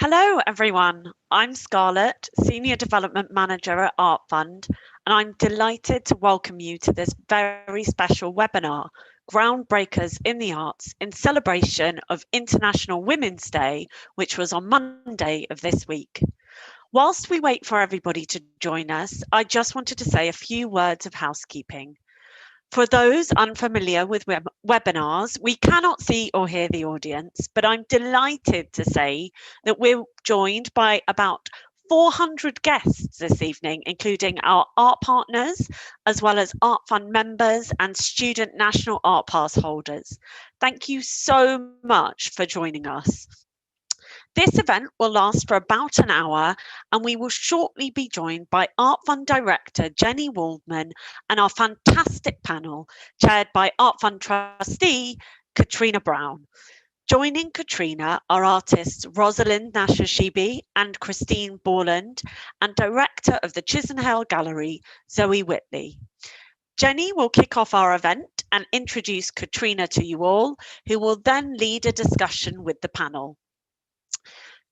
Hello, everyone. I'm Scarlett, Senior Development Manager at Art Fund, and I'm delighted to welcome you to this very special webinar, Groundbreakers in the Arts, in celebration of International Women's Day, which was on Monday of this week. Whilst we wait for everybody to join us, I just wanted to say a few words of housekeeping. For those unfamiliar with webinars, we cannot see or hear the audience, but I'm delighted to say that we're joined by about 400 guests this evening, including our art partners, as well as Art Fund members and student National Art Pass holders. Thank you so much for joining us. This event will last for about an hour, and we will shortly be joined by Art Fund Director Jenny Waldman and our fantastic panel, chaired by Art Fund Trustee Katrina Brown. Joining Katrina are artists Rosalind Nashashibi and Christine Borland, and Director of the Chisenhale Gallery, Zoe Whitley. Jenny will kick off our event and introduce Katrina to you all, who will then lead a discussion with the panel.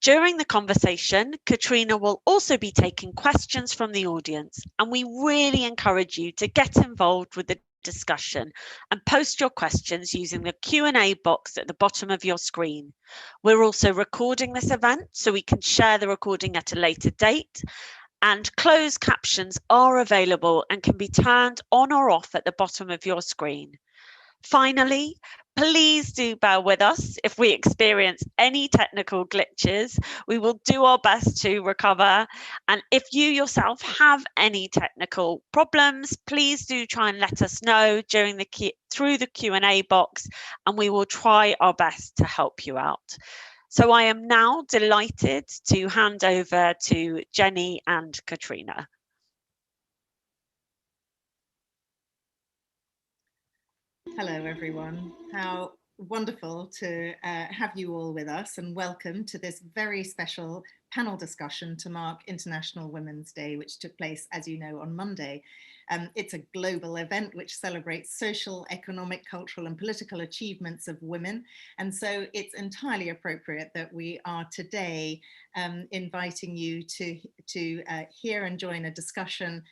During the conversation, Katrina will also be taking questions from the audience, and we really encourage you to get involved with the discussion and post your questions using the Q&A box at the bottom of your screen. We're also recording this event, so we can share the recording at a later date, and closed captions are available and can be turned on or off at the bottom of your screen. Finally, please do bear with us if we experience any technical glitches. We will do our best to recover. And if you yourself have any technical problems, please do try and let us know through the Q&A box, and we will try our best to help you out. So I am now delighted to hand over to Jenny and Katrina. Hello, everyone. How wonderful to have you all with us, and welcome to this very special panel discussion to mark International Women's Day, which took place, as you know, on Monday. It's a global event which celebrates social, economic, cultural and political achievements of women. And so it's entirely appropriate that we are today inviting you to hear and join a discussion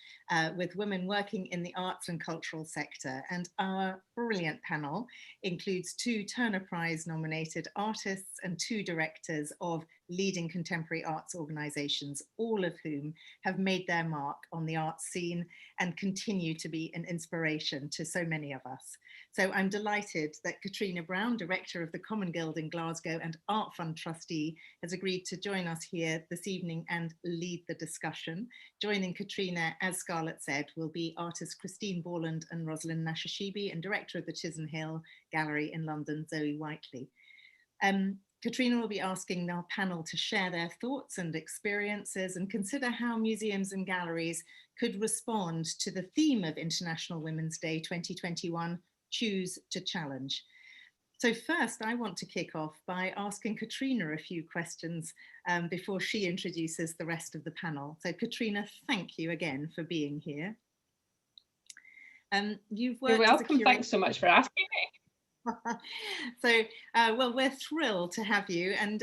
with women working in the arts and cultural sector. And our brilliant panel includes 2 Turner Prize nominated artists and 2 directors of leading contemporary arts organisations, all of whom have made their mark on the arts scene and continue to be an inspiration to so many of us. So I'm delighted that Katrina Brown, Director of the Common Guild in Glasgow and Art Fund Trustee, has agreed to join us here this evening and lead the discussion. Joining Katrina, as Scarlett said, will be artists Christine Borland and Rosalind Nashashibi, and Director of the Chisenhale Gallery in London, Zoe Whitley. Katrina will be asking our panel to share their thoughts and experiences and consider how museums and galleries could respond to the theme of International Women's Day 2021, Choose to Challenge. So first, I want to kick off by asking Katrina a few questions before she introduces the rest of the panel. So Katrina, thank you again for being here. You're welcome. Thanks so much for asking me. So, well, we're thrilled to have you. And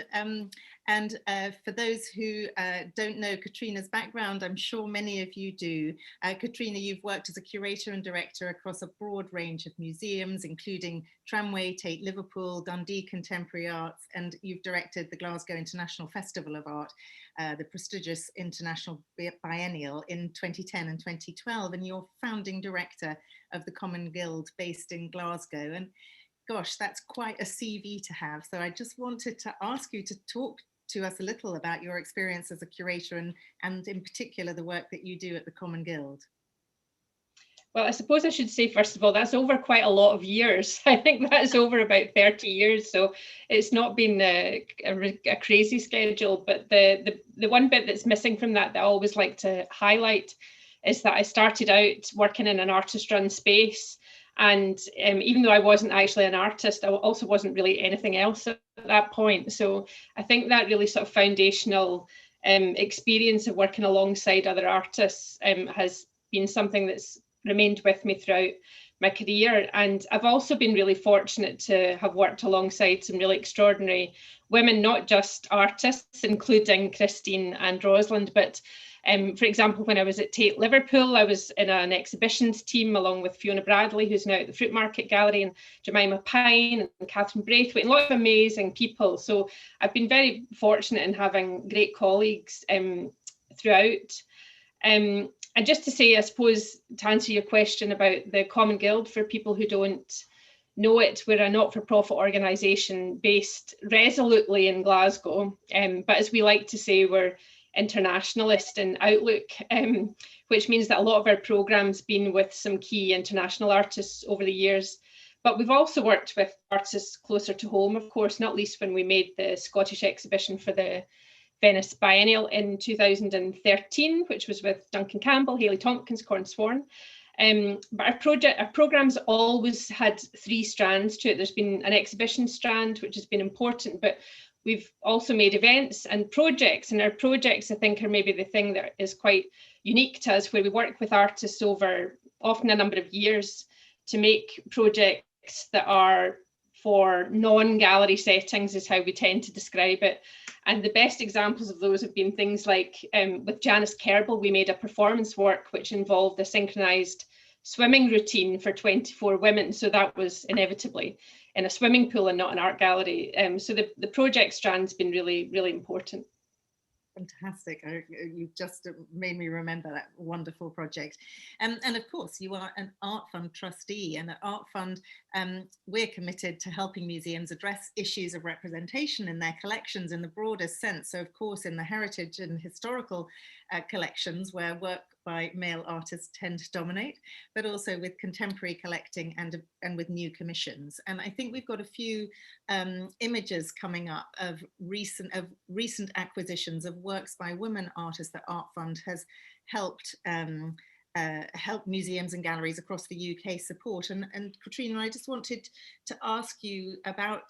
for those who don't know Katrina's background, I'm sure many of you do. Katrina, you've worked as a curator and director across a broad range of museums, including Tramway, Tate Liverpool, Dundee Contemporary Arts, and you've directed the Glasgow International Festival of Art, the prestigious International Biennial in 2010 and 2012, and you're founding director of the Common Guild based in Glasgow. And gosh, that's quite a CV to have. So I just wanted to ask you to talk to us a little about your experience as a curator and in particular the work that you do at the Common Guild. Well, I suppose I should say, first of all, that's over quite a lot of years. I think that's over about 30 years. So it's not been a crazy schedule. But the one bit that's missing from that I always like to highlight is that I started out working in an artist-run space. And even though I wasn't actually an artist, I also wasn't really anything else at that point. So I think that really sort of foundational experience of working alongside other artists has been something that's remained with me throughout my career. And I've also been really fortunate to have worked alongside some really extraordinary women, not just artists, including Christine and Rosalind, but for example, when I was at Tate Liverpool, I was in an exhibitions team along with Fiona Bradley, who's now at the Fruit Market Gallery, and Jemima Pine and Catherine Braithwaite, and a lot of amazing people. So I've been very fortunate in having great colleagues throughout. And just to say, I suppose, to answer your question about the Common Guild, for people who don't know it, we're a not-for-profit organisation based resolutely in Glasgow, but as we like to say, we're internationalist in outlook, which means that a lot of our programmes been with some key international artists over the years. But we've also worked with artists closer to home, of course, not least when we made the Scottish exhibition for the Venice Biennial in 2013, which was with Duncan Campbell, Hayley Tompkins, Corn Sworn. But our programme's always had three strands to it. There's been an exhibition strand, which has been important, but we've also made events and projects, and our projects, I think, are maybe the thing that is quite unique to us, where we work with artists over often a number of years to make projects that are for non-gallery settings, is how we tend to describe it. And the best examples of those have been things like, with Janice Kerbel, we made a performance work which involved a synchronized swimming routine for 24 women. So that was inevitably in a swimming pool and not an art gallery. So the project strand's been really, really important. Fantastic. You've just made me remember that wonderful project. And of course, you are an Art Fund trustee, and at Art Fund, we're committed to helping museums address issues of representation in their collections in the broadest sense. So of course, in the heritage and historical collections, where work by male artists tend to dominate, but also with contemporary collecting and with new commissions. And I think we've got a few images coming up of recent acquisitions of works by women artists that Art Fund has helped help museums and galleries across the UK support. And Katrina, I just wanted to ask you about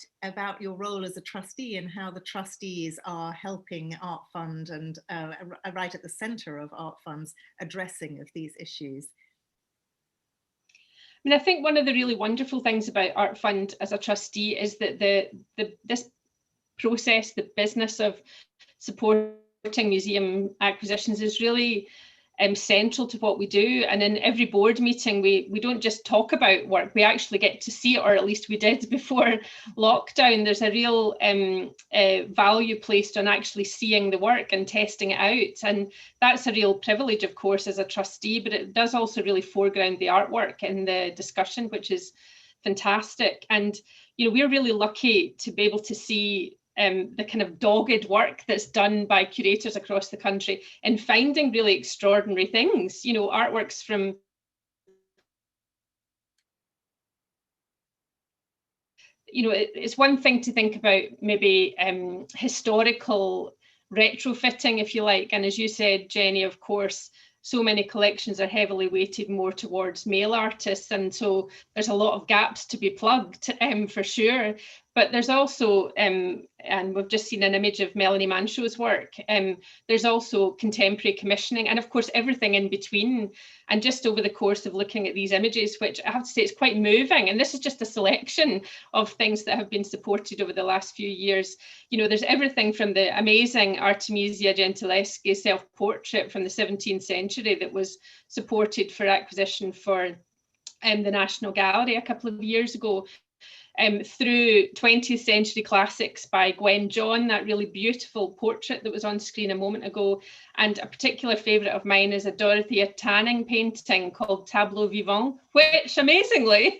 your role as a trustee and how the trustees are helping Art Fund and right at the centre of Art Fund's addressing of these issues. I mean, I think one of the really wonderful things about Art Fund as a trustee is that this process, the business of supporting museum acquisitions, is really central to what we do. And in every board meeting, we don't just talk about work, we actually get to see it, or at least we did before lockdown. There's a real value placed on actually seeing the work and testing it out. And that's a real privilege, of course, as a trustee, but it does also really foreground the artwork in the discussion, which is fantastic. And, you know, we're really lucky to be able to see the kind of dogged work that's done by curators across the country in finding really extraordinary things, you know, artworks from, you know, it's one thing to think about maybe historical retrofitting, if you like. And as you said, Jenny, of course, so many collections are heavily weighted more towards male artists. And so there's a lot of gaps to be plugged for sure. But there's also, and we've just seen an image of Melanie Manshow's work, there's also contemporary commissioning, and of course everything in between. And just over the course of looking at these images, which I have to say is quite moving, and this is just a selection of things that have been supported over the last few years. You know, there's everything from the amazing Artemisia Gentileschi self-portrait from the 17th century that was supported for acquisition for the National Gallery a couple of years ago, through 20th century classics by Gwen John, that really beautiful portrait that was on screen a moment ago. And a particular favourite of mine is a Dorothea Tanning painting called Tableau Vivant, which amazingly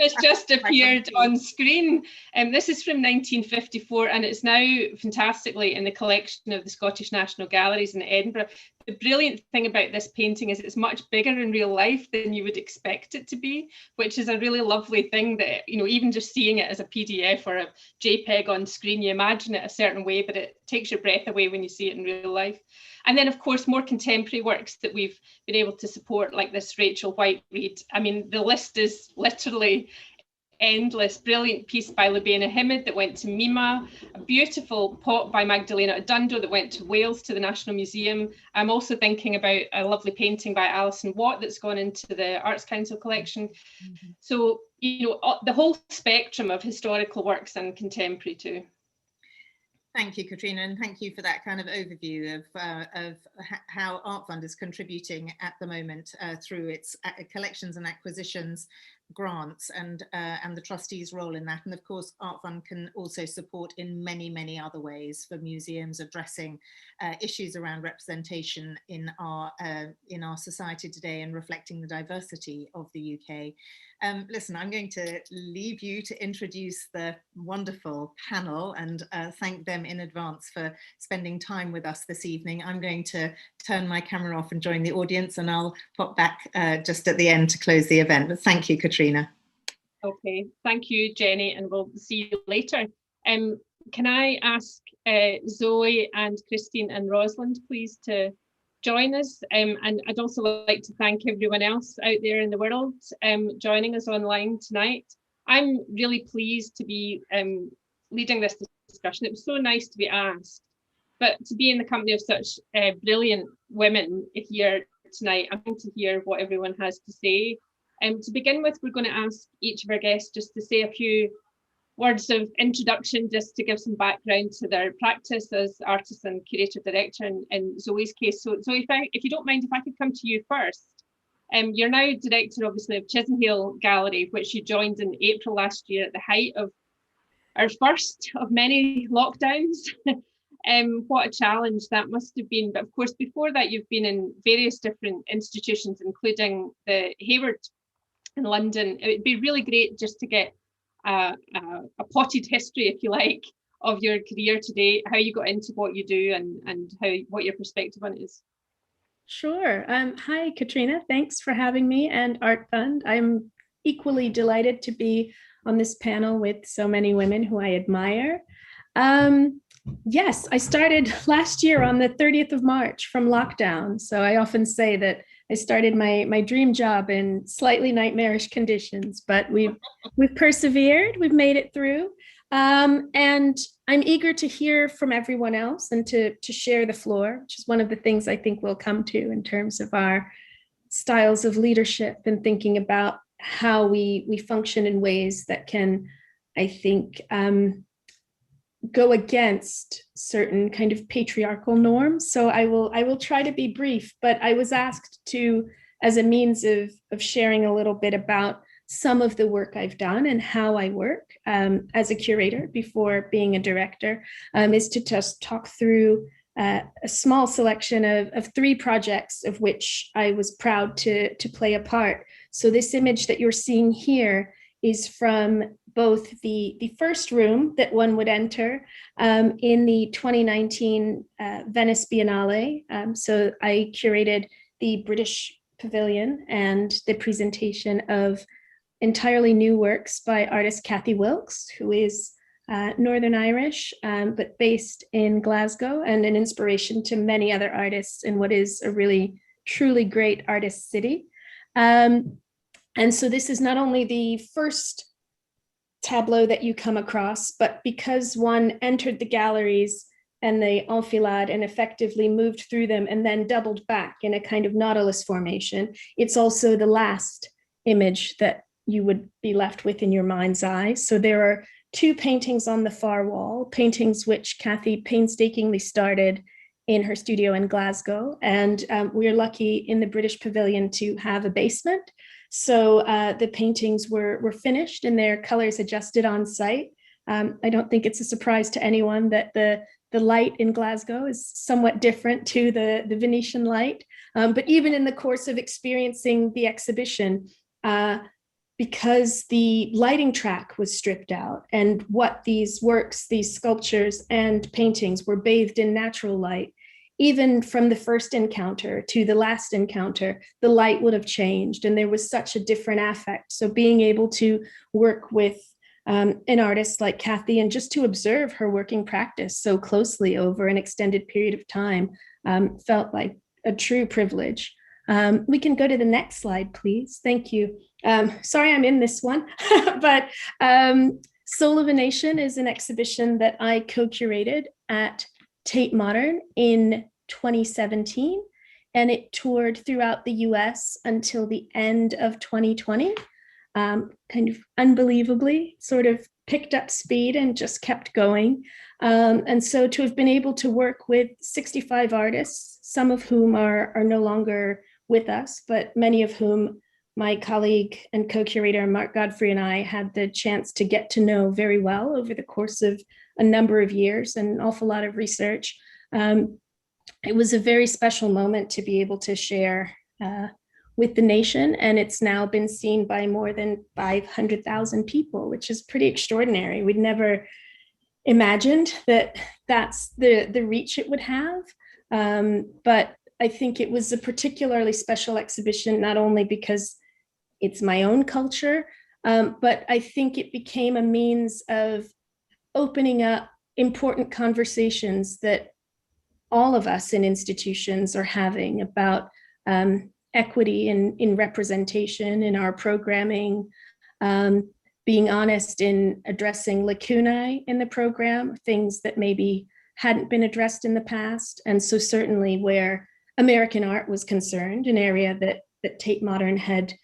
has just appeared on screen. This is from 1954, and it's now fantastically in the collection of the Scottish National Galleries in Edinburgh. The brilliant thing about this painting is it's much bigger in real life than you would expect it to be, which is a really lovely thing that, you know, even just seeing it as a PDF or a JPEG on screen, you imagine it a certain way, but it takes your breath away when you see it in real life. And then, of course, more contemporary works that we've been able to support, like this Rachel White read. I mean, the list is literally endless, brilliant piece by Lubaina Himid that went to Mima, a beautiful pot by Magdalena Adundo that went to Wales to the National Museum. I'm also thinking about a lovely painting by Alison Watt that's gone into the Arts Council collection. So, you know, the whole spectrum of historical works and contemporary too. Thank you, Katrina, and thank you for that kind of overview of how Art Fund is contributing at the moment through its collections and acquisitions, grants, and the trustees' role in that. And of course, Art Fund can also support in many, many other ways for museums addressing issues around representation in our society today and reflecting the diversity of the UK. Listen, I'm going to leave you to introduce the wonderful panel and thank them in advance for spending time with us this evening. I'm going to turn my camera off and join the audience, and I'll pop back just at the end to close the event. But thank you, Katrina. Okay, thank you, Jenny, and we'll see you later. Can I ask Zoe and Christine and Rosalind, please, to join us? And I'd also like to thank everyone else out there in the world joining us online tonight. I'm really pleased to be leading this discussion. It was so nice to be asked, but to be in the company of such brilliant women here tonight, I'm going to hear what everyone has to say. To begin with, we're going to ask each of our guests just to say a few words of introduction, just to give some background to their practice as artist and curator director in Zoe's case. So if you don't mind, if I could come to you first. You're now director, obviously, of Chisholm Hill Gallery, which you joined in April last year at the height of our first of many lockdowns. What a challenge that must have been. But of course, before that, you've been in various different institutions, including the Hayward in London. It'd be really great just to get a potted history, if you like, of your career today, how you got into what you do and what your perspective on it is. Sure. Hi, Katrina. Thanks for having me and Art Fund. I'm equally delighted to be on this panel with so many women who I admire. Yes, I started last year on the 30th of March from lockdown. So I often say that I started my dream job in slightly nightmarish conditions, but we've persevered, we've made it through. And I'm eager to hear from everyone else and to share the floor, which is one of the things I think we'll come to in terms of our styles of leadership and thinking about how we function in ways that can, I think, go against certain kind of patriarchal norms. So I will try to be brief, but I was asked to, as a means of sharing a little bit about some of the work I've done and how I work as a curator before being a director, is to just talk through a small selection of 3 projects of which I was proud to play a part. So this image that you're seeing here is from both the first room that one would enter in the 2019 Venice Biennale. So I curated the British Pavilion and the presentation of entirely new works by artist Kathy Wilkes, who is Northern Irish, but based in Glasgow, and an inspiration to many other artists in what is a really, truly great artist city. And so this is not only the first tableau that you come across, but because one entered the galleries and the enfilade and effectively moved through them and then doubled back in a kind of nautilus formation, it's also the last image that you would be left with in your mind's eye. So there are 2 paintings on the far wall, paintings which Kathy painstakingly started in her studio in Glasgow. And we're lucky in the British Pavilion to have a basement. So the paintings were finished and their colors adjusted on site. I don't think it's a surprise to anyone that the light in Glasgow is somewhat different to the Venetian light. But even in the course of experiencing the exhibition, because the lighting track was stripped out and what these works, these sculptures and paintings were bathed in natural light, even from the first encounter to the last encounter, the light would have changed and there was such a different affect. So being able to work with an artist like Kathy and just to observe her working practice so closely over an extended period of time felt like a true privilege. We can go to the next slide, please. Thank you. Sorry, I'm in this one, but Soul of a Nation is an exhibition that I co-curated at Tate Modern in 2017, and it toured throughout the US until the end of 2020. Kind of unbelievably sort of picked up speed and just kept going. And so to have been able to work with 65 artists, some of whom are no longer with us, but many of whom my colleague and co-curator Mark Godfrey and I had the chance to get to know very well over the course of a number of years and an awful lot of research. It was a very special moment to be able to share with the nation, and it's now been seen by more than 500,000 people, which is pretty extraordinary. We'd never imagined that that's the reach it would have, but I think it was a particularly special exhibition, not only because it's my own culture, but I think it became a means of opening up important conversations that all of us in institutions are having about equity in representation in our programming, being honest in addressing lacunae in the program, things that maybe hadn't been addressed in the past. And so certainly where American art was concerned, an area that Tate Modern had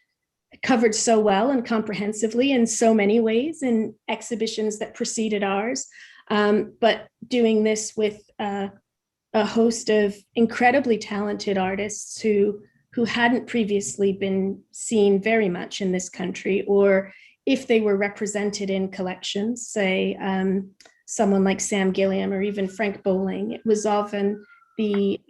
covered so well and comprehensively in so many ways in exhibitions that preceded ours, but doing this with a host of incredibly talented artists who hadn't previously been seen very much in this country, or if they were represented in collections, say someone like Sam Gilliam or even Frank Bowling, it was often the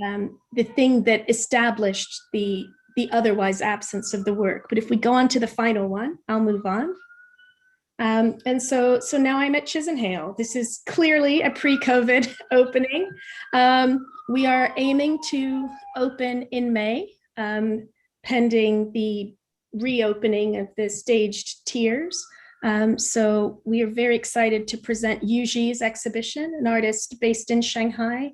thing that established the otherwise absence of the work. But if we go on to the final one, I'll move on. And so now I'm at Chisenhale. This is clearly a pre-COVID opening. We are aiming to open in May, pending the reopening of the staged tiers. So we are very excited to present Yu Ji's exhibition, an artist based in Shanghai,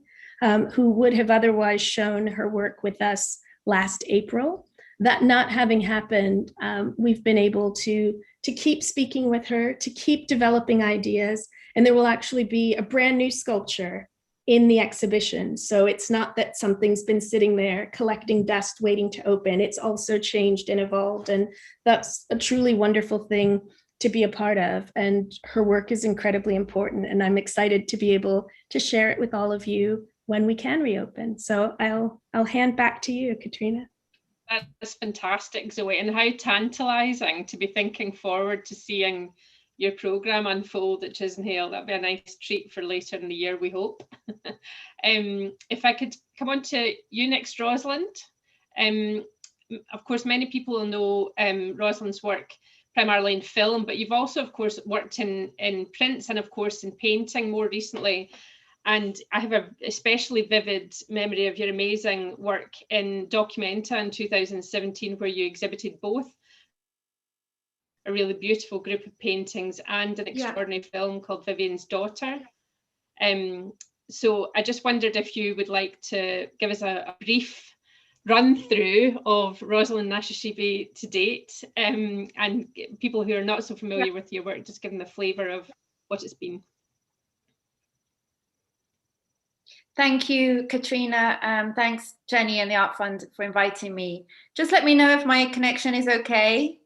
who would have otherwise shown her work with us last April. That not having happened, we've been able to keep speaking with her, to keep developing ideas, and there will actually be a brand new sculpture in the exhibition. So it's not that something's been sitting there collecting dust waiting to open. It's also changed and evolved, and that's a truly wonderful thing to be a part of. And her work is incredibly important, and I'm excited to be able to share it with all of you when we can reopen. So I'll hand back to you, Katrina. That's fantastic, Zoe, and how tantalising to be thinking forward to seeing your programme unfold at Chisenhale. That'd be a nice treat for later in the year, we hope. If I could come on to you next, Rosalind. Of course, many people will know Rosalind's work primarily in film, but you've also, of course, worked in prints and, of course, in painting more recently. And I have an especially vivid memory of your amazing work in Documenta in 2017, where you exhibited both a really beautiful group of paintings and an extraordinary film called Vivian's Daughter. So I just wondered if you would like to give us a brief run through of Rosalind Nashashibi to date, and people who are not so familiar with your work, just give them the flavour of what it's been. Thank you, Katrina. Thanks, Jenny and the Art Fund for inviting me. Just let me know if my connection is okay.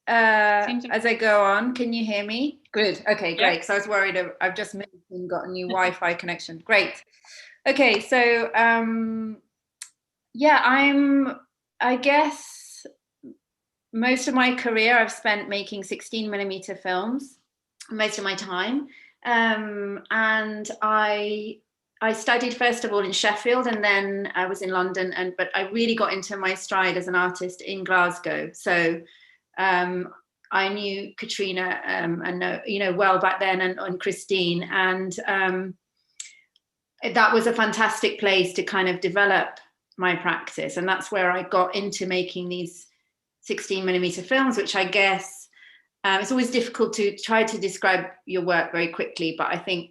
As I go on, can you hear me? Good, okay, great. Because I was worried I've just moved and got a new Wi-Fi connection. Great. Okay, so I guess most of my career I've spent making 16mm films, most of my time. And I studied first of all in Sheffield, and then I was in London, but I really got into my stride as an artist in Glasgow. So I knew Katrina and well back then, and Christine, and that was a fantastic place to kind of develop my practice, and that's where I got into making these 16mm films, which I guess it's always difficult to try to describe your work very quickly, but I think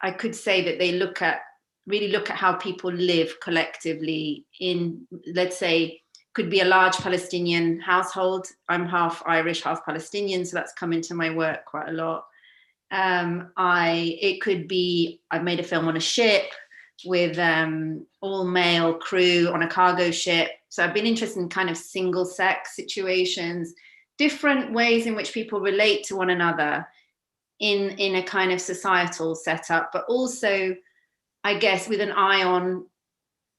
I could say that they look at really look at how people live collectively in, let's say, could be a large Palestinian household. I'm half Irish, half Palestinian, so that's come into my work quite a lot. It could be, I've made a film on a ship with all male crew on a cargo ship. So I've been interested in kind of single sex situations, different ways in which people relate to one another in a kind of societal setup, but also, I guess, with an eye on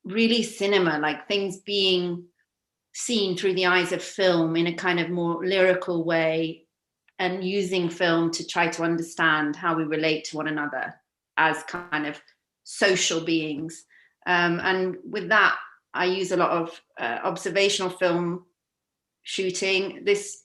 really cinema, like things being seen through the eyes of film in a kind of more lyrical way, and using film to try to understand how we relate to one another as kind of social beings. And with that, I use a lot of observational film shooting. This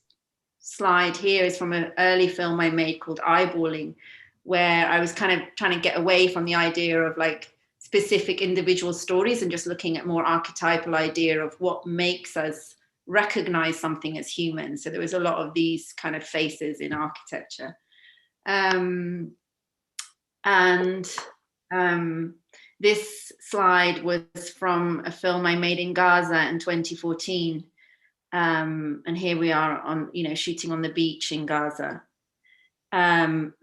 slide here is from an early film I made called Eyeballing, where I was kind of trying to get away from the idea of like specific individual stories and just looking at more archetypal idea of what makes us recognize something as human. So there was a lot of these kind of faces in architecture. This slide was from a film I made in Gaza in 2014. And here we are on, shooting on the beach in Gaza.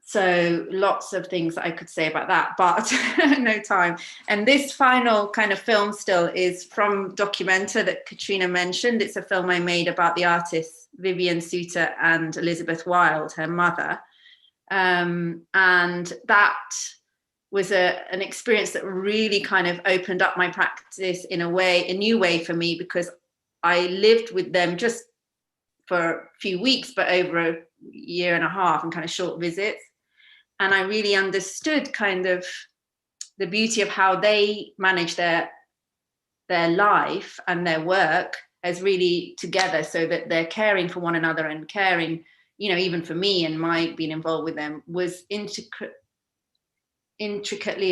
So lots of things that I could say about that, but no time. And this final kind of film still is from Documenta that Katrina mentioned. It's a film I made about the artists Vivian Suter and Elizabeth Wilde, her mother. And that was an experience that really kind of opened up my practice in a new way for me, because I lived with them just for a few weeks, but over a year and a half, and kind of short visits. And I really understood kind of the beauty of how they manage their life and their work as really together, so that they're caring for one another and caring, even for me, and my being involved with them was intricately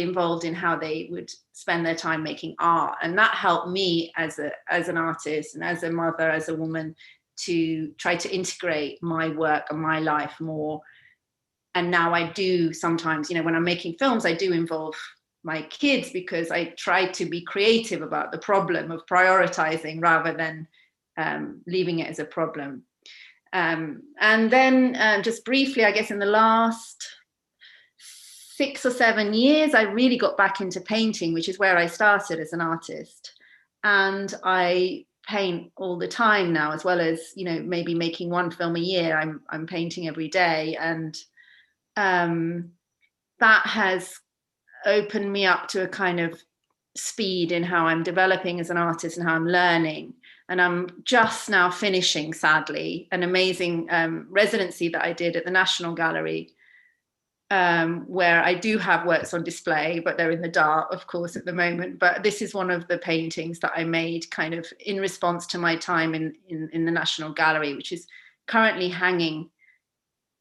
involved in how they would spend their time making art. And that helped me as an artist and as a mother, as a woman, to try to integrate my work and my life more. And now I do sometimes, when I'm making films, I do involve my kids, because I try to be creative about the problem of prioritizing rather than leaving it as a problem. And then just briefly, I guess in the last 6 or 7 years, I really got back into painting, which is where I started as an artist. And I paint all the time now, as well as maybe making one film a year. I'm painting every day, and that has opened me up to a kind of speed in how I'm developing as an artist and how I'm learning. And I'm just now finishing, sadly, an amazing residency that I did at the National Gallery, where I do have works on display, but they're in the dark, of course, at the moment. But this is one of the paintings that I made kind of in response to my time in the National Gallery, which is currently hanging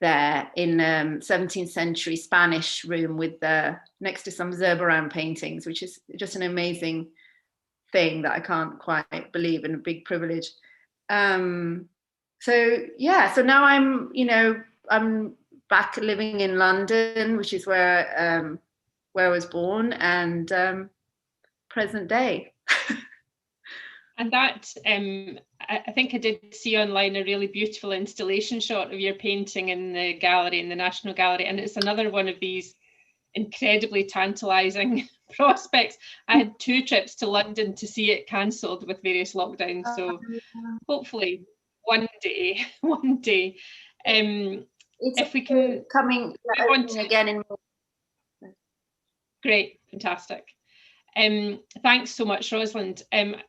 there in 17th century Spanish room with next to some Zurbarán paintings, which is just an amazing thing that I can't quite believe, and a big privilege. So now I'm back living in London, which is where I was born, and present day. And that, I think I did see online a really beautiful installation shot of your painting in the gallery, in the National Gallery, and it's another one of these incredibly tantalising prospects. I had 2 trips to London to see it cancelled with various lockdowns, so hopefully one day. It's if we can coming again in. Great, fantastic. Thanks so much, Rosalind.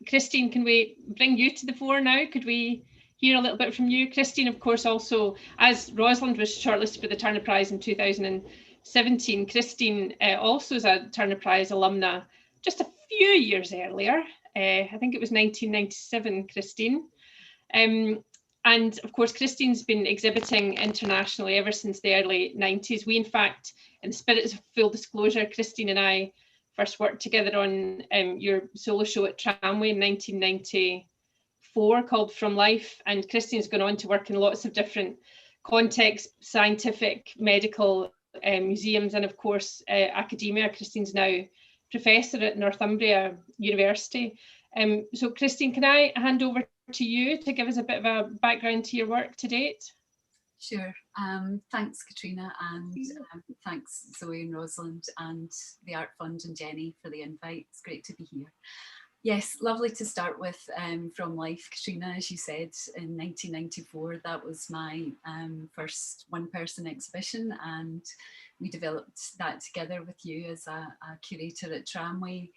Christine, can we bring you to the fore now? Could we hear a little bit from you? Christine, of course, also, as Rosalind was shortlisted for the Turner Prize in 2017, Christine also is a Turner Prize alumna just a few years earlier. I think it was 1997, Christine. And of course, Christine's been exhibiting internationally ever since the early 90s. We, in fact, in the spirit of full disclosure, Christine and I first worked together on your solo show at Tramway in 1994 called From Life. And Christine's gone on to work in lots of different contexts, scientific, medical, museums, and of course, academia. Christine's now professor at Northumbria University. So Christine, can I hand over to you to give us a bit of a background to your work to date? Sure. Thanks, Katrina, and thanks Zoe and Rosalind and the Art Fund and Jenny for the invite. It's great to be here. Yes, lovely to start with From Life, Katrina. As you said, in 1994, that was my first one-person exhibition, and we developed that together with you as a curator at Tramway.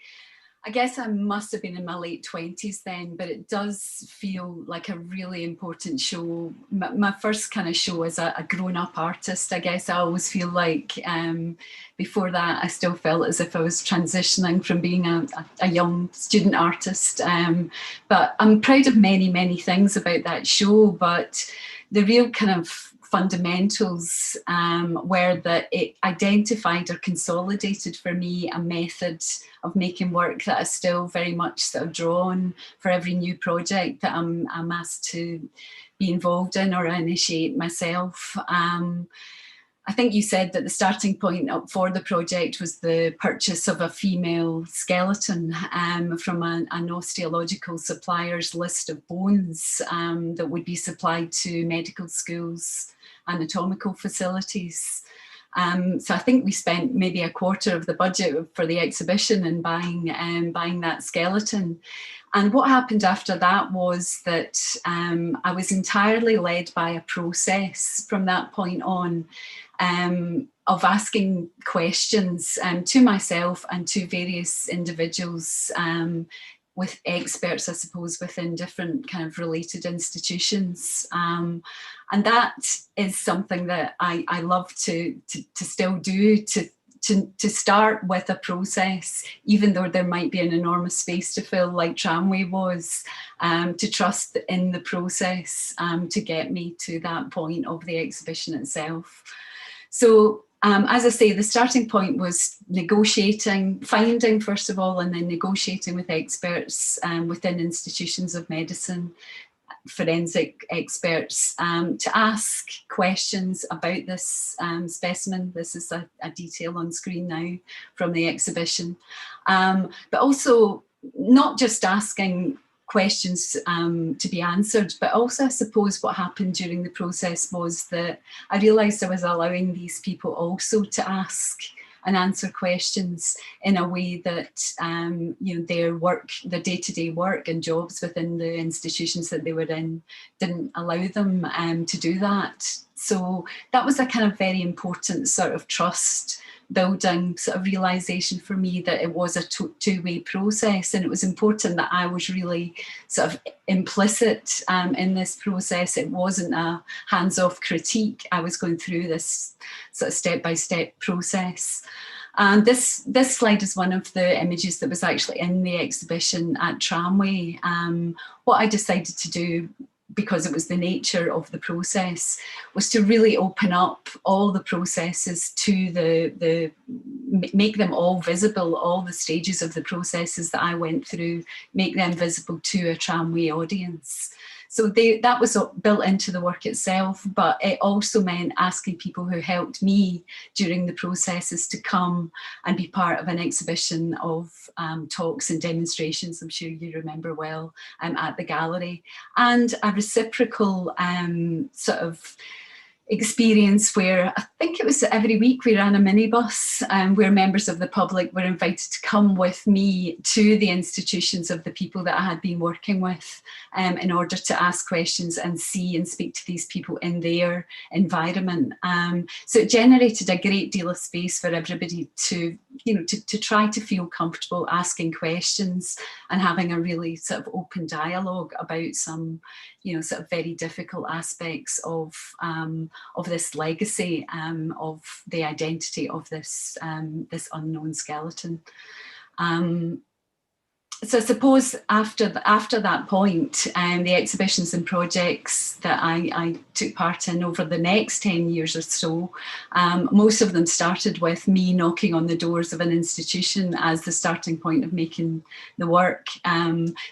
I guess I must have been in my late 20s then, but it does feel like a really important show. My first kind of show as a grown-up artist, I guess. I always feel like before that, I still felt as if I was transitioning from being a young student artist. But I'm proud of many, many things about that show, but the real kind of fundamentals were that it identified or consolidated for me a method of making work that I still very much sort of draw on for every new project that I'm asked to be involved in or initiate myself. I think you said that the starting point up for the project was the purchase of a female skeleton from an osteological supplier's list of bones that would be supplied to medical schools, anatomical facilities. So I think we spent maybe a quarter of the budget for the exhibition in buying that skeleton. And what happened after that was that I was entirely led by a process from that point on of asking questions to myself and to various individuals with experts, I suppose, within different kind of related institutions. And that is something that I love to still do, to start with a process, even though there might be an enormous space to fill like Tramway was, to trust in the process to get me to that point of the exhibition itself. So as I say, the starting point was negotiating, finding first of all, and then negotiating with experts within institutions of medicine, forensic experts, to ask questions about this specimen. This is a detail on screen now from the exhibition. But also not just asking questions to be answered, but also I suppose what happened during the process was that I realised I was allowing these people also to ask and answer questions in a way that you know, their work, their day-to-day work and jobs within the institutions that they were in didn't allow them to do that. So that was a kind of very important sort of trust building sort of realisation for me that it was a two-way process, and it was important that I was really sort of implicit in this process. It wasn't a hands-off critique. I was going through this sort of step-by-step process. And this slide is one of the images that was actually in the exhibition at Tramway. What I decided to do, because it was the nature of the process, was to really open up all the processes to make them all visible, all the stages of the processes that I went through, make them visible to a Tramway audience. So that was built into the work itself, but it also meant asking people who helped me during the processes to come and be part of an exhibition of talks and demonstrations, I'm sure you remember well, at the gallery, and a reciprocal sort of experience where I think it was every week we ran a minibus where members of the public were invited to come with me to the institutions of the people that I had been working with in order to ask questions and see and speak to these people in their environment. So it generated a great deal of space for everybody to, you know, to try to feel comfortable asking questions and having a really sort of open dialogue about some, you know, sort of very difficult aspects of this legacy, of the identity of this this unknown skeleton. so I suppose after that point, the exhibitions and projects that I took part in over the next 10 years or so, most of them started with me knocking on the doors of an institution as the starting point of making the work.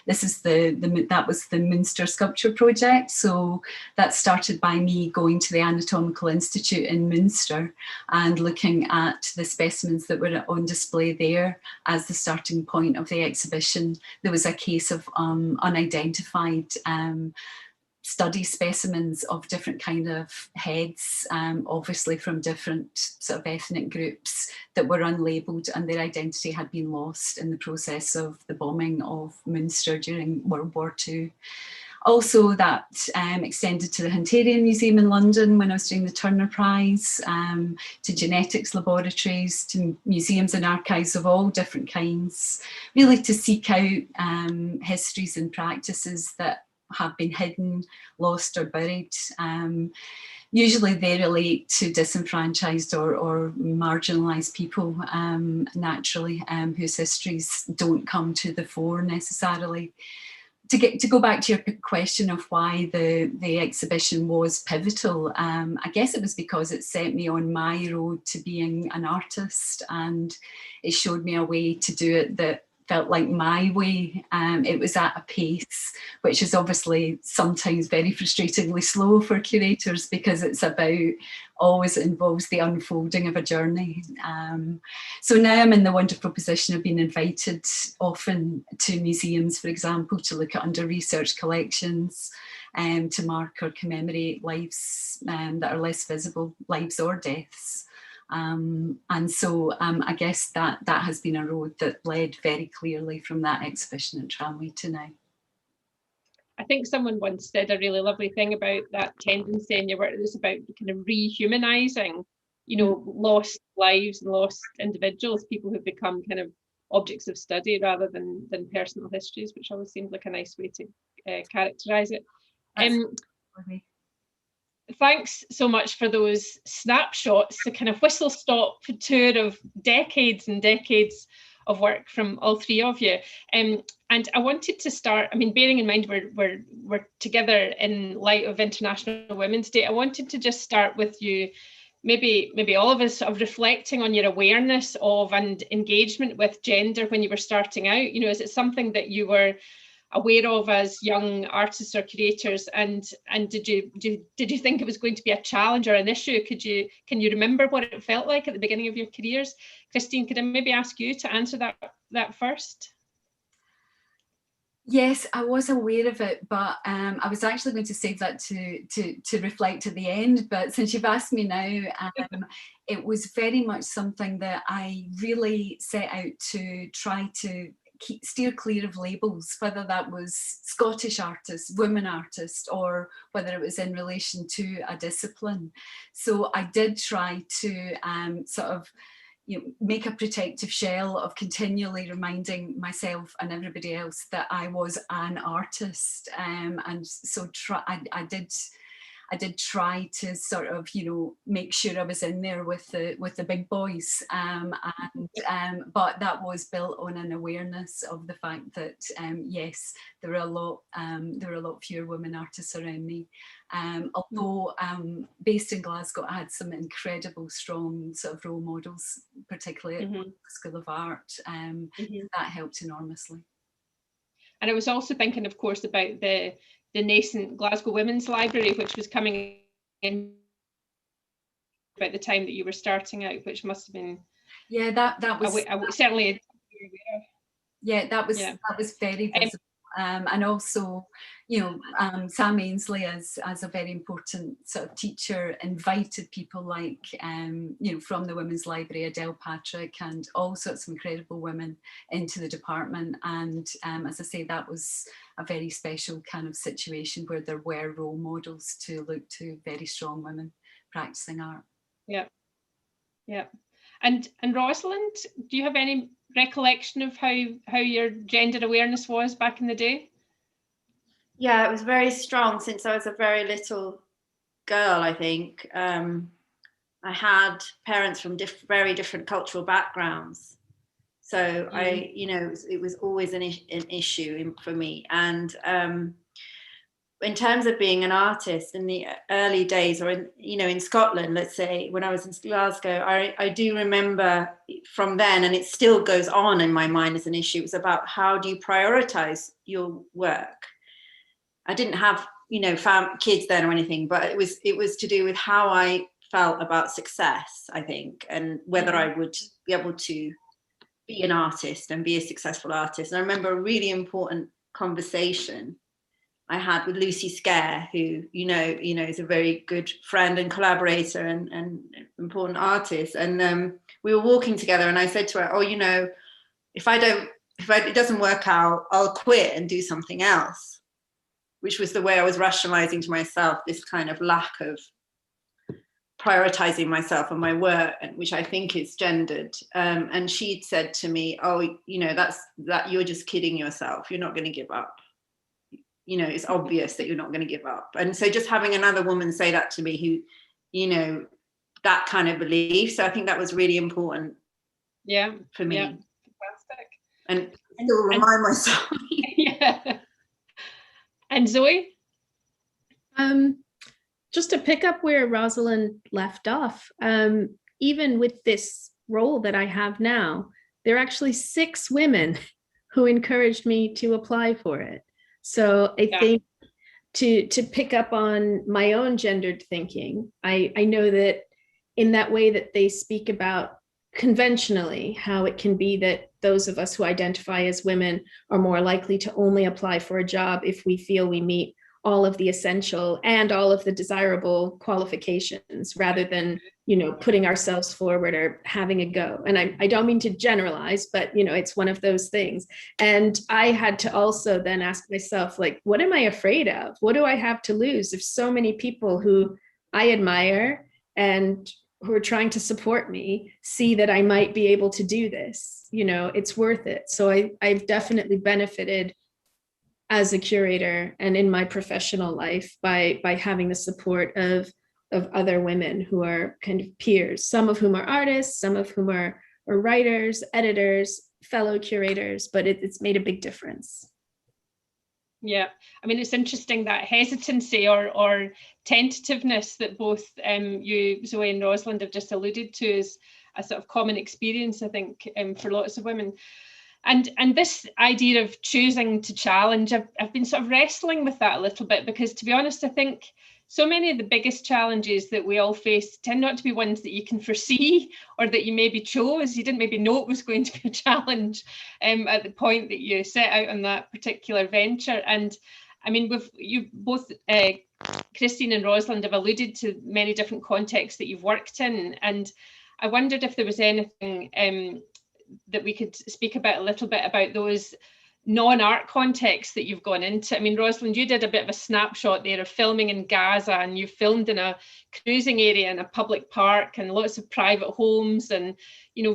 This is that was the Munster Sculpture Project. So that started by me going to the Anatomical Institute in Munster and looking at the specimens that were on display there as the starting point of the exhibition. There was a case of unidentified study specimens of different kind of heads, obviously from different sort of ethnic groups that were unlabelled, and their identity had been lost in the process of the bombing of Munster during World War II. Also, that extended to the Hunterian Museum in London when I was doing the Turner Prize, to genetics laboratories, to museums and archives of all different kinds, really to seek out histories and practices that have been hidden, lost or buried. Usually they relate to disenfranchised or marginalised people, naturally, whose histories don't come to the fore necessarily. To go back to your question of why the exhibition was pivotal, I guess it was because it set me on my road to being an artist, and it showed me a way to do it that felt like my way. It was at a pace which is obviously sometimes very frustratingly slow for curators, because it's about, always involves the unfolding of a journey. So now I'm in the wonderful position of being invited often to museums, for example, to look at under research collections, to mark or commemorate lives that are less visible, lives or deaths. And so I guess that has been a road that led very clearly from that exhibition at Tramway to now. I think someone once said a really lovely thing about that tendency in your work. It's about kind of rehumanizing, lost lives and lost individuals, people who've become kind of objects of study rather than personal histories, which always seems like a nice way to characterize it. Thanks so much for those snapshots, the kind of whistle-stop tour of decades and decades of work from all three of you. And I wanted to start, bearing in mind we're together in light of International Women's Day, I wanted to just start with you, maybe all of us, of reflecting on your awareness of and engagement with gender when you were starting out. Is it something that you were aware of as young artists or curators, and did you think it was going to be a challenge or an issue? Can you remember what it felt like at the beginning of your careers? Christine, could I maybe ask you to answer that first? Yes, I was aware of it, but I was actually going to save that to reflect at the end. But since you've asked me now, it was very much something that I really set out to try to steer clear of labels, whether that was Scottish artist, women artist, or whether it was in relation to a discipline. So I did try to sort of make a protective shell of continually reminding myself and everybody else that I was an artist, and so I did try to sort of, make sure I was in there with the big boys, but that was built on an awareness of the fact that yes, there are a lot fewer women artists around me. Although based in Glasgow, I had some incredible, strong sort of role models, particularly at the School of Art. That helped enormously. And I was also thinking, of course, about the nascent Glasgow Women's Library, which was coming in about the time that you were starting out, which must have been that was certainly that was very visible. And also, Sam Ainsley, as a very important sort of teacher, invited people like, from the Women's Library, Adele Patrick, and all sorts of incredible women into the department. And as I say, that was a very special kind of situation where there were role models to look to, very strong women practicing art. Yeah. And Rosalind, do you have any recollection of how your gender awareness was back in the day? Yeah, it was very strong since I was a very little girl, I think. I had parents from very different cultural backgrounds. So it was always an issue for me. And in terms of being an artist in the early days, or in Scotland, let's say, when I was in Glasgow, I do remember from then, and it still goes on in my mind as an issue, it's about how do you prioritize your work. I didn't have, kids then or anything, but it was to do with how I felt about success, I think, and whether I would be able to be an artist and be a successful artist. And I remember a really important conversation I had with Lucy Scare, who is a very good friend and collaborator and important artist. And we were walking together, and I said to her, if it doesn't work out, I'll quit and do something else, which was the way I was rationalizing to myself this kind of lack of prioritizing myself and my work, which I think is gendered. And she'd said to me, that you're just kidding yourself. You're not going to give up. It's obvious that you're not going to give up. And so just having another woman say that to me who, that kind of belief. So I think that was really important for me. Yeah, fantastic. And still remind myself. Yeah. And Zoe? Just to pick up where Rosalind left off, even with this role that I have now, there are actually 6 women who encouraged me to apply for it. So I think to pick up on my own gendered thinking, I know that in that way that they speak about conventionally, how it can be that those of us who identify as women are more likely to only apply for a job if we feel we meet all of the essential and all of the desirable qualifications, rather than, putting ourselves forward or having a go. And I don't mean to generalize, but, it's one of those things. And I had to also then ask myself, what am I afraid of? What do I have to lose if so many people who I admire and who are trying to support me see that I might be able to do this? It's worth it. So I've definitely benefited as a curator and in my professional life by having the support of other women who are kind of peers, some of whom are artists, some of whom are writers, editors, fellow curators, but it's made a big difference. Yeah, I mean, it's interesting that hesitancy or tentativeness that both you, Zoe, and Rosalind have just alluded to is a sort of common experience, I think, for lots of women. And this idea of choosing to challenge, I've been sort of wrestling with that a little bit, because to be honest, I think so many of the biggest challenges that we all face tend not to be ones that you can foresee or that you maybe chose. You didn't maybe know it was going to be a challenge at the point that you set out on that particular venture. And I mean, you both, Christine and Rosalind, have alluded to many different contexts that you've worked in. And I wondered if there was anything that we could speak about a little bit about those non-art contexts that you've gone into. I mean, Rosalind, you did a bit of a snapshot there of filming in Gaza, and you filmed in a cruising area in a public park and lots of private homes and,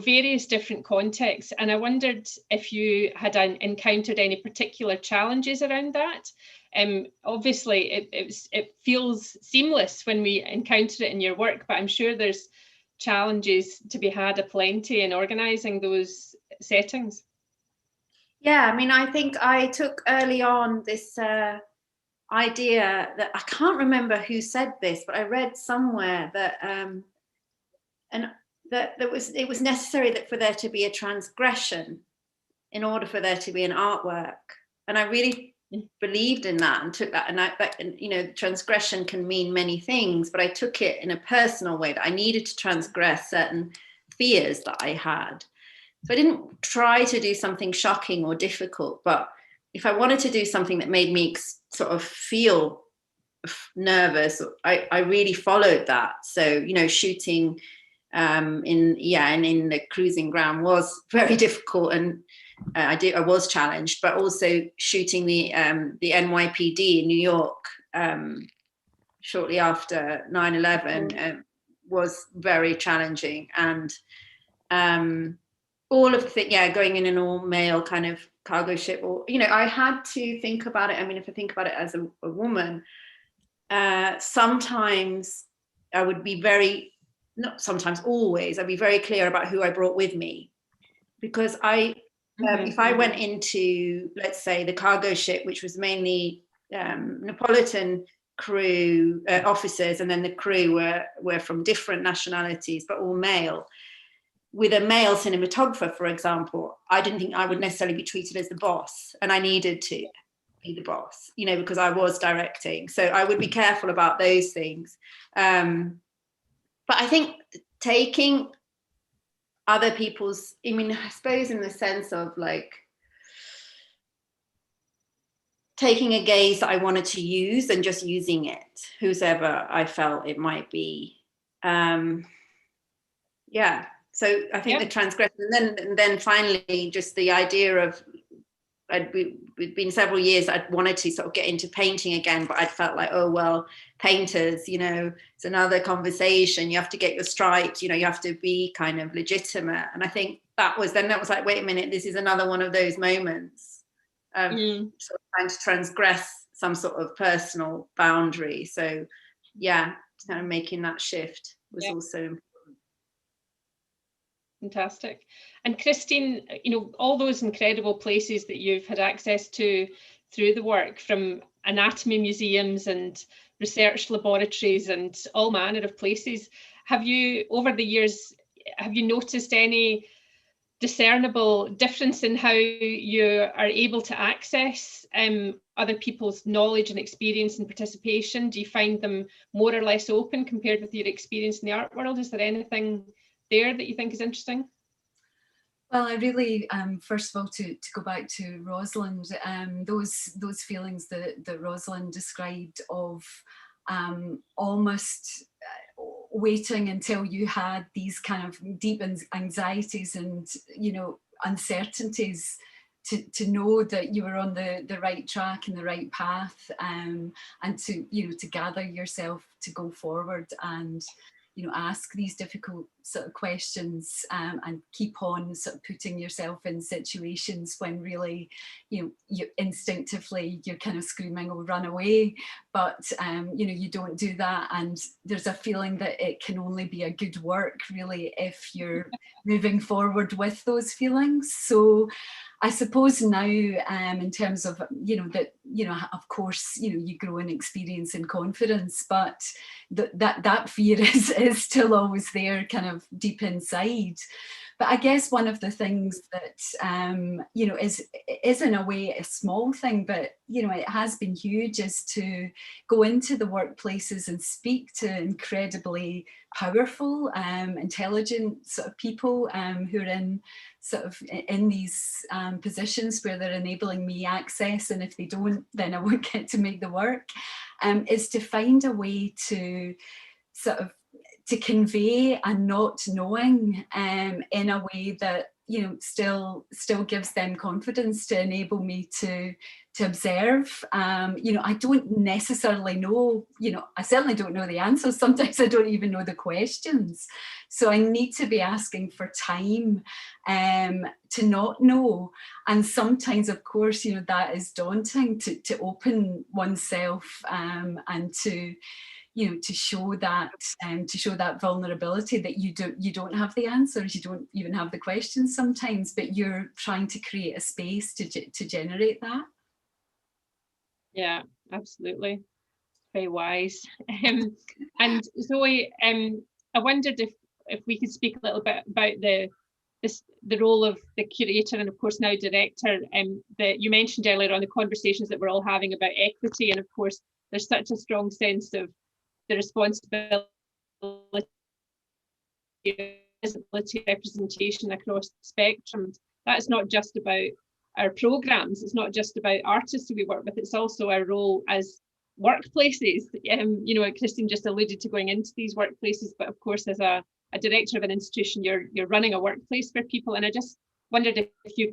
various different contexts. And I wondered if you had encountered any particular challenges around that. Obviously, it feels seamless when we encounter it in your work, but I'm sure there's challenges to be had aplenty in organising those settings. Yeah, I mean, I think I took early on this idea that I can't remember who said this, but I read somewhere that it was necessary that for there to be a transgression in order for there to be an artwork, and I really believed in that and took that. And transgression can mean many things, but I took it in a personal way that I needed to transgress certain fears that I had. So I didn't try to do something shocking or difficult, but if I wanted to do something that made me sort of feel nervous, I really followed that. So, shooting in the cruising ground was very difficult, and I was challenged, but also shooting the NYPD in New York shortly after 9/11 was very challenging. And all of the going in an all-male kind of cargo ship, or I had to think about it. I mean, if I think about it as a woman, sometimes I would be not sometimes, always, I'd be very clear about who I brought with me, because if I went into, let's say, the cargo ship, which was mainly Neapolitan crew officers, and then the crew were from different nationalities, but all male. With a male cinematographer, for example, I didn't think I would necessarily be treated as the boss, and I needed to be the boss, you know, because I was directing. So I would be careful about those things. But I think taking other people's, I mean, I suppose in the sense of like taking a gaze that I wanted to use and just using it, whoever I felt it might be. Yeah. So I think the transgression, and then finally just the idea of, it'd been several years I'd wanted to sort of get into painting again, but I'd felt like, oh, well, painters, you know, it's another conversation. You have to get your stripes, you know, you have to be kind of legitimate. And I think that was like, wait a minute, this is another one of those moments of sort of trying to transgress some sort of personal boundary. So yeah, kind of making that shift was also important. Fantastic. And Christine, you know, all those incredible places that you've had access to through the work, from anatomy museums and research laboratories and all manner of places, have you, over the years, have you noticed any discernible difference in how you are able to access other people's knowledge and experience and participation? Do you find them more or less open compared with your experience in the art world? Is there anything there that you think is interesting? Well, I really, first of all, to go back to Rosalind, those feelings that Rosalind described of almost waiting until you had these kind of deep anxieties and, you know, uncertainties to know that you were on the right track and the right path, and to, you know, to gather yourself to go forward and, you know, ask these difficult sort of questions, and keep on sort of putting yourself in situations when really, you know, you instinctively, you're kind of screaming, oh, run away, but you know, you don't do that. And there's a feeling that it can only be a good work really if you're moving forward with those feelings. So I suppose now, in terms of, you know, that, you know, of course, you know, you grow in experience and confidence, but that fear is still always there, kind of deep inside. But I guess one of the things that, you know, is in a way a small thing, but, you know, it has been huge, is to go into the workplaces and speak to incredibly powerful, intelligent sort of people who are in sort of in these positions where they're enabling me access, and if they don't, then I won't get to make the work, is to find a way to sort of to convey a not knowing in a way that, you know, still gives them confidence to enable me to observe. You know, I don't necessarily know, you know, I certainly don't know the answers. Sometimes I don't even know the questions. So I need to be asking for time to not know. And sometimes, of course, you know, that is daunting to open oneself and to, you know, to show that vulnerability, that you don't have the answers, you don't even have the questions sometimes, but you're trying to create a space to generate that. Yeah, absolutely. Very wise. And Zoe, I wondered if we could speak a little bit about the role of the curator and, of course, now director. That you mentioned earlier on, the conversations that we're all having about equity, and of course, there's such a strong sense of the responsibility, representation across the spectrum. That's not just about our programs, it's not just about artists who we work with, it's also our role as workplaces. You know, Christine just alluded to going into these workplaces, but of course, as a director of an institution, you're running a workplace for people, and I just wondered if you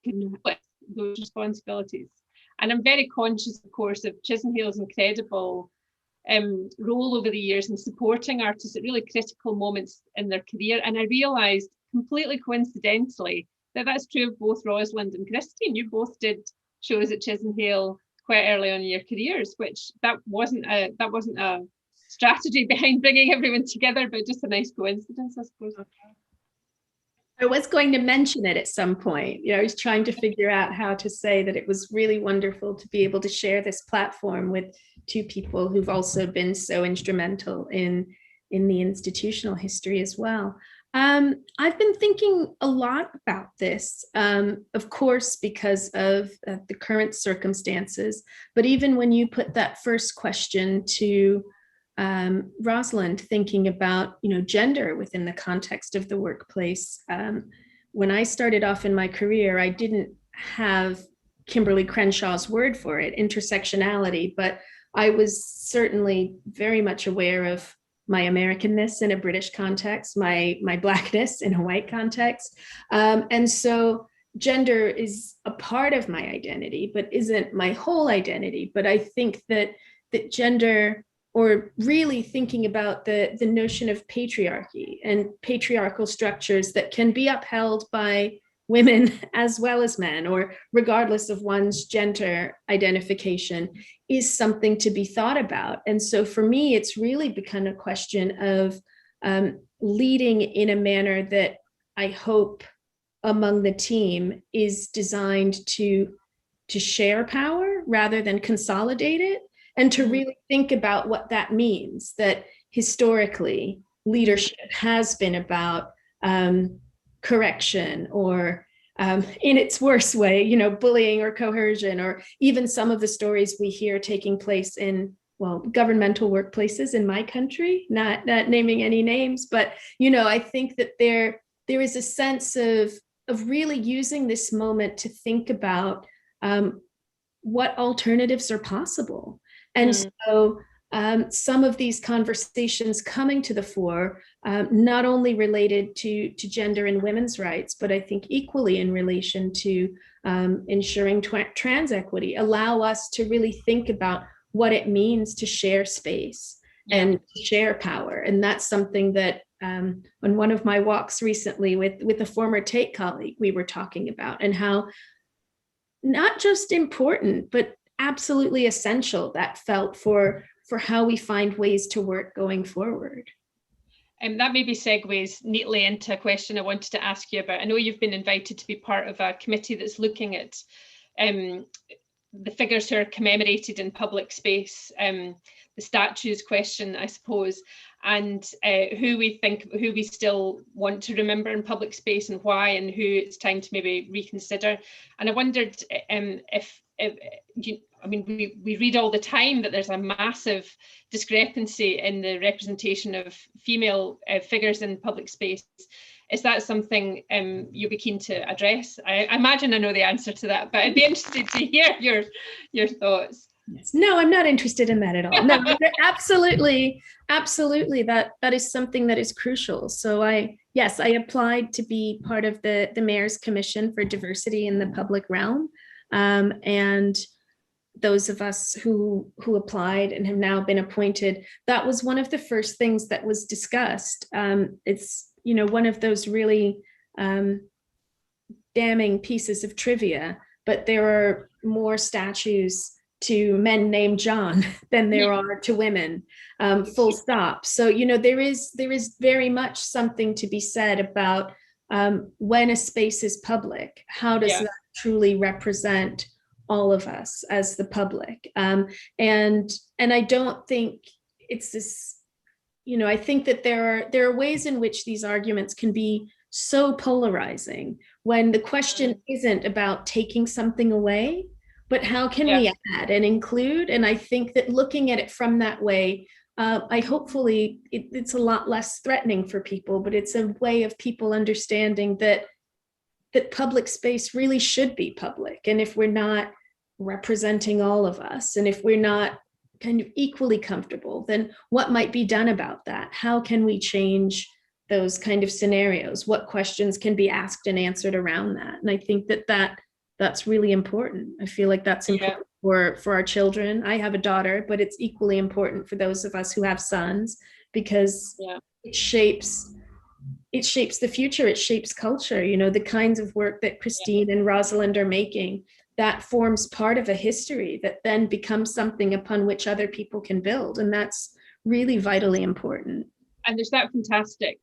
can put those responsibilities. And I'm very conscious, of course, of Chisholm Hale's incredible role over the years in supporting artists at really critical moments in their career. And I realised completely coincidentally that that's true of both Rosalind and Christine. You both did shows at Chisholm Hale quite early on in your careers, which that wasn't a strategy behind bringing everyone together, but just a nice coincidence, I suppose. I was going to mention it at some point. I was trying to figure out how to say that it was really wonderful to be able to share this platform with two people who've also been so instrumental in the institutional history as well. I've been thinking a lot about this, of course, because of the current circumstances. But even when you put that first question to Rosalind, thinking about gender within the context of the workplace. When I started off in my career, I didn't have Kimberly Crenshaw's word for it, intersectionality, but I was certainly very much aware of my Americanness in a British context, my Blackness in a white context. And so gender is a part of my identity, but isn't my whole identity. But I think that gender, or really thinking about the notion of patriarchy and patriarchal structures that can be upheld by women as well as men, or regardless of one's gender identification, is something to be thought about. And so for me, it's really become a question of leading in a manner that I hope among the team is designed to share power rather than consolidate it, and to really think about what that means, that historically leadership has been about correction, or in its worst way, bullying or coercion, or even some of the stories we hear taking place in, governmental workplaces in my country, not naming any names, but, I think that there is a sense of really using this moment to think about what alternatives are possible. And so some of these conversations coming to the fore, not only related to gender and women's rights, but I think equally in relation to ensuring trans equity, allow us to really think about what it means to share space and share power. And that's something that on one of my walks recently with a former Tate colleague, we were talking about, and how not just important, but absolutely essential that felt for how we find ways to work going forward. And that maybe segues neatly into a question I wanted to ask you about. I know you've been invited to be part of a committee that's looking at the figures who are commemorated in public space, the statues question, I suppose, and who we still want to remember in public space and why, and who it's time to maybe reconsider. And I wondered we read all the time that there's a massive discrepancy in the representation of female figures in public space. Is that something you'll be keen to address? I imagine I know the answer to that, but I'd be interested to hear your thoughts. No, I'm not interested in that at all. No, absolutely. That is something that is crucial. So I applied to be part of the Mayor's Commission for Diversity in the Public Realm. And those of us who applied and have now been appointed, that was one of the first things that was discussed. It's one of those really damning pieces of trivia, but there are more statues to men named John than there are to women, full stop. So there is very much something to be said about when a space is public, how does that truly represent all of us as the public? And I don't think it's this, I think that there are ways in which these arguments can be so polarizing when the question isn't about taking something away, but how can we add and include? And I think that looking at it from that way, hopefully it's a lot less threatening for people, but it's a way of people understanding that public space really should be public. And if we're not representing all of us, and if we're not kind of equally comfortable, then what might be done about that? How can we change those kind of scenarios? What questions can be asked and answered around that? And I think that's really important. I feel like that's important for our children. I have a daughter, but it's equally important for those of us who have sons, because it shapes the future. It shapes culture. The kinds of work that Christine and Rosalind are making, that forms part of a history that then becomes something upon which other people can build. And that's really vitally important. And there's that fantastic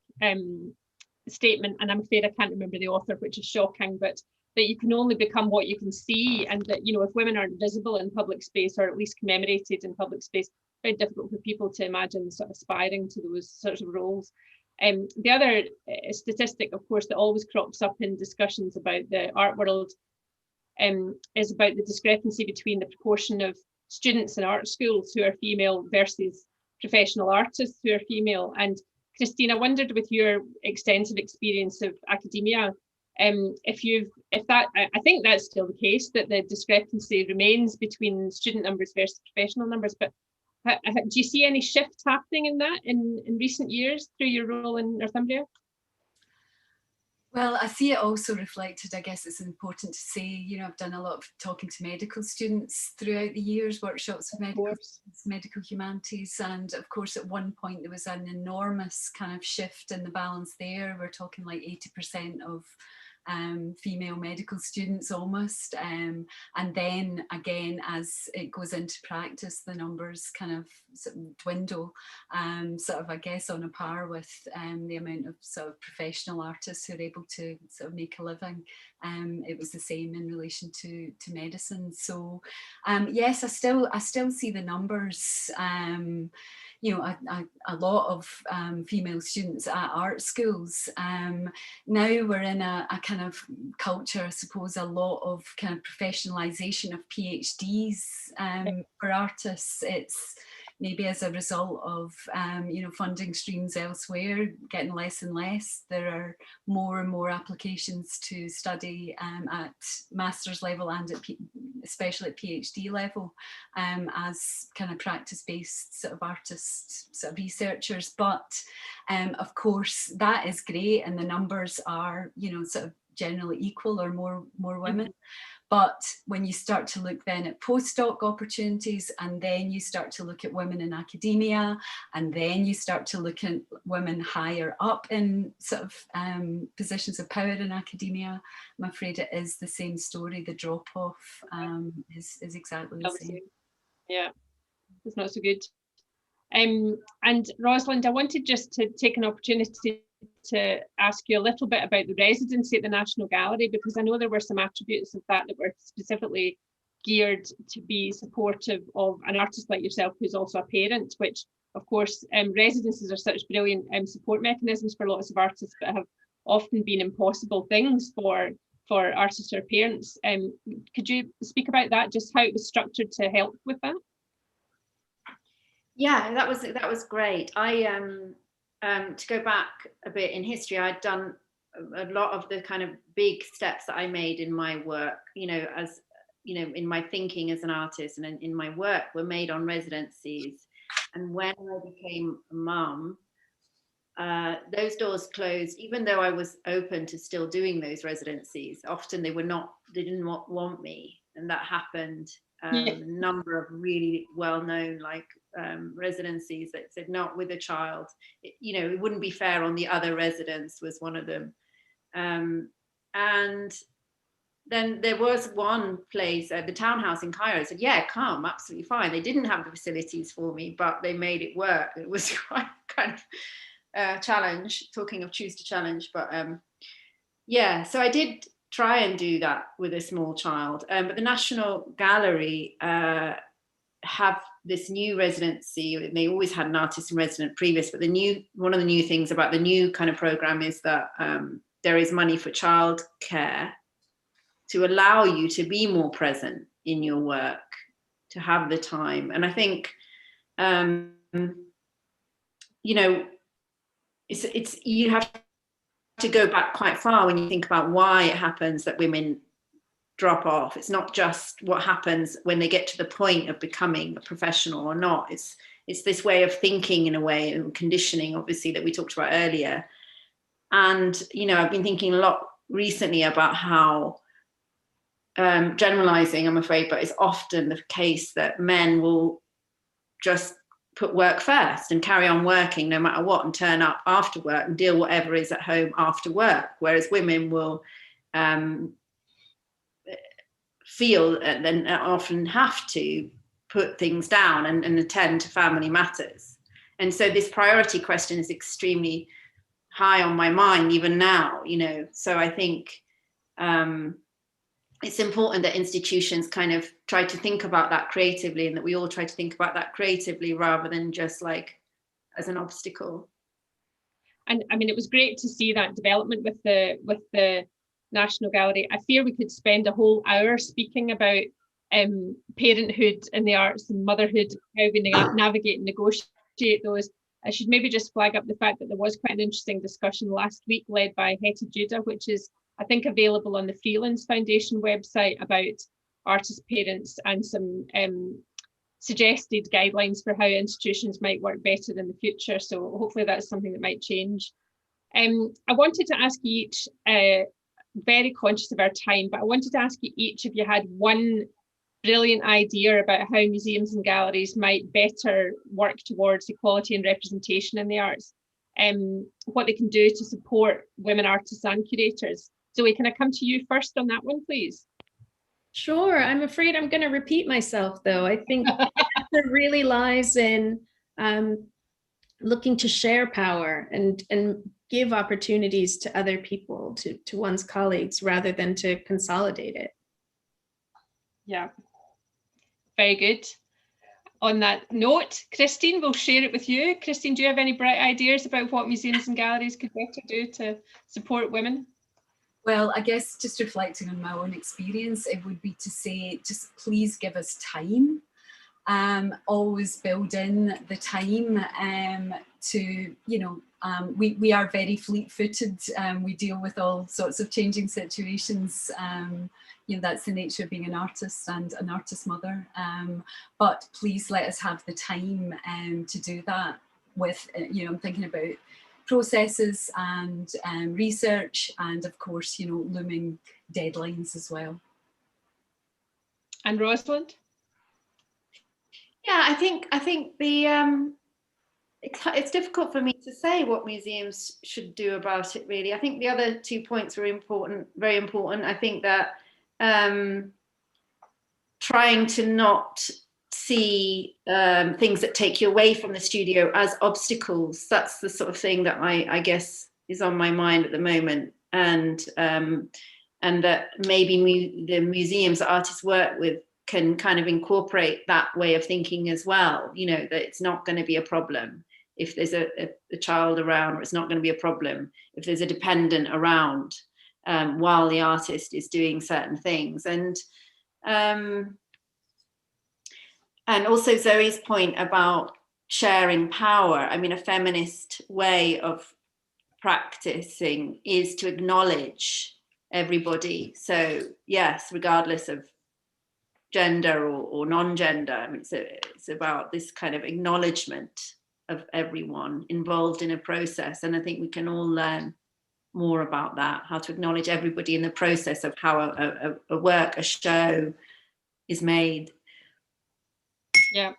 statement, and I'm afraid I can't remember the author, which is shocking, but that you can only become what you can see, and that, you know, if women aren't visible in public space, or at least commemorated in public space, very difficult for people to imagine sort of aspiring to those sorts of roles. The other statistic, of course, that always crops up in discussions about the art world is about the discrepancy between the proportion of students in art schools who are female versus professional artists who are female. And Christine, I wondered, with your extensive experience of academia, if that, I think that's still the case, that the discrepancy remains between student numbers versus professional numbers, but do you see any shift happening in that in recent years through your role in Northumbria? Well, I see it also reflected, I guess it's important to say, you know, I've done a lot of talking to medical students throughout the years, workshops with medical humanities, and of course at one point there was an enormous kind of shift in the balance there. We're talking like 80% of female medical students almost, and then again as it goes into practice the numbers kind of sort of dwindle, sort of I guess on a par with the amount of sort of professional artists who are able to sort of make a living. It was the same in relation to medicine. So yes, I still see the numbers. You know, a lot of female students at art schools. Now we're in a kind of culture, I suppose, a lot of kind of professionalisation of PhDs for artists. It's maybe as a result of you know, funding streams elsewhere getting less and less. There are more and more applications to study at master's level and especially at PhD level as kind of practice-based sort of artists, sort of researchers. But of course that is great, and the numbers are, you know, sort of generally equal or more women. But when you start to look then at postdoc opportunities, and then you start to look at women in academia, and then you start to look at women higher up in sort of positions of power in academia, I'm afraid it is the same story. The drop-off is exactly the same. Yeah, it's not so good. And Rosalind, I wanted just to take an opportunity to ask you a little bit about the residency at the National Gallery, because I know there were some attributes of that were specifically geared to be supportive of an artist like yourself who's also a parent, which of course residencies are such brilliant support mechanisms for lots of artists, but have often been impossible things for artists or parents. Could you speak about that, just how it was structured to help with that? Yeah, that was great. To go back a bit in history, I'd done a lot of the kind of big steps that I made in my work, you know, as you know, in my thinking as an artist and in my work, were made on residencies. And when I became a mum, those doors closed, even though I was open to still doing those residencies. Often they didn't want me, and that happened. A number of really well-known residencies that said not with a child. You know, it wouldn't be fair on the other residents was one of them. And then there was one place, the townhouse in Cairo, said, yeah, come, absolutely fine. They didn't have the facilities for me, but they made it work. It was quite kind of a challenge, talking of choose to challenge. But yeah, so I did try and do that with a small child. But the National Gallery have this new residency. They always had an artist in residence previous, but one of the new things about the new kind of program is that there is money for childcare to allow you to be more present in your work, to have the time. And I think, you know, it's you have to go back quite far when you think about why it happens that women drop off. It's not just what happens when they get to the point of becoming a professional or not. It's this way of thinking, in a way, and conditioning, obviously, that we talked about earlier. And, you know, I've been thinking a lot recently about how generalizing, I'm afraid, but it's often the case that men will just put work first and carry on working no matter what, and turn up after work and deal whatever is at home after work, whereas women will feel and then often have to put things down and attend to family matters. And so this priority question is extremely high on my mind even now, you know. So I think it's important that institutions kind of try to think about that creatively, and that we all try to think about that creatively rather than just like as an obstacle. And I mean, it was great to see that development with the National Gallery. I fear we could spend a whole hour speaking about parenthood in the arts and motherhood, how we navigate and negotiate those. I should maybe just flag up the fact that there was quite an interesting discussion last week led by Hetty Judah, which is, I think, available on the Freelands Foundation website, about artist parents and some suggested guidelines for how institutions might work better in the future. So hopefully that's something that might change. I wanted to ask you each, very conscious of our time, but I wanted to ask you each if you had one brilliant idea about how museums and galleries might better work towards equality and representation in the arts, what they can do to support women artists and curators. Zoe, can I come to you first on that one, please? Sure. I'm afraid I'm going to repeat myself, though. I think the answer really lies in looking to share power and give opportunities to other people, to one's colleagues, rather than to consolidate it. Yeah, very good. On that note, Christine, we'll share it with you. Christine, do you have any bright ideas about what museums and galleries could better do to support women? Well, I guess just reflecting on my own experience, it would be to say, just please give us time. Always build in the time to, you know, we are very fleet-footed. We deal with all sorts of changing situations. You know, that's the nature of being an artist and an artist mother. But please let us have the time to do that with, you know, I'm thinking about processes and research, and of course, you know, looming deadlines as well. And Rosalind? Yeah, I think the it's difficult for me to say what museums should do about it, really. I think the other 2 points were important, very important. I think that trying to not see things that take you away from the studio as obstacles, that's the sort of thing that I guess is on my mind at the moment. And that maybe the museums that artists work with can kind of incorporate that way of thinking as well, you know, that it's not going to be a problem if there's a child around, or it's not going to be a problem if there's a dependent around while the artist is doing certain things. And also Zoe's point about sharing power. I mean, a feminist way of practicing is to acknowledge everybody. So yes, regardless of gender or non-gender, I mean, it's about this kind of acknowledgement of everyone involved in a process. And I think we can all learn more about that, how to acknowledge everybody in the process of how a work, a show is made. Yeah.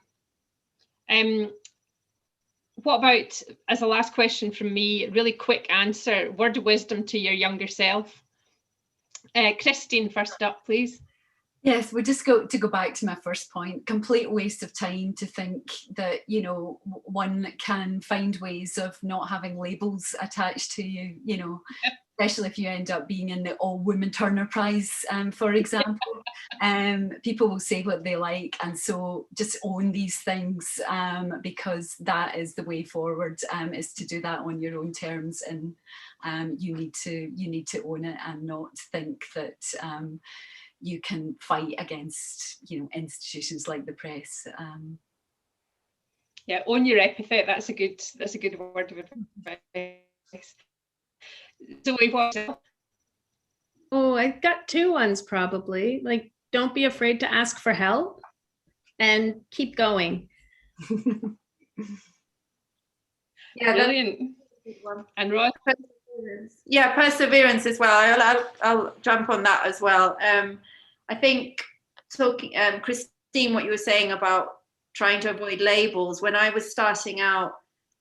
What about, as a last question from me, really quick answer, word of wisdom to your younger self? Christine, first up, please. Yes, we just go back to my first point. Complete waste of time to think that, you know, one can find ways of not having labels attached to you, you know, especially if you end up being in the all-women Turner Prize, for example. People will say what they like, and so just own these things, because that is the way forward, is to do that on your own terms, and you need to own it and not think that you can fight against, you know, institutions like the press. Yeah, own your epithet. That's a good word of advice. Zoe, what? Oh, I've got 2 ones probably. Like, don't be afraid to ask for help and keep going. Yeah, brilliant. And Rod? Yeah, perseverance as well. I'll jump on that as well. I think talking, Christine, what you were saying about trying to avoid labels. When I was starting out,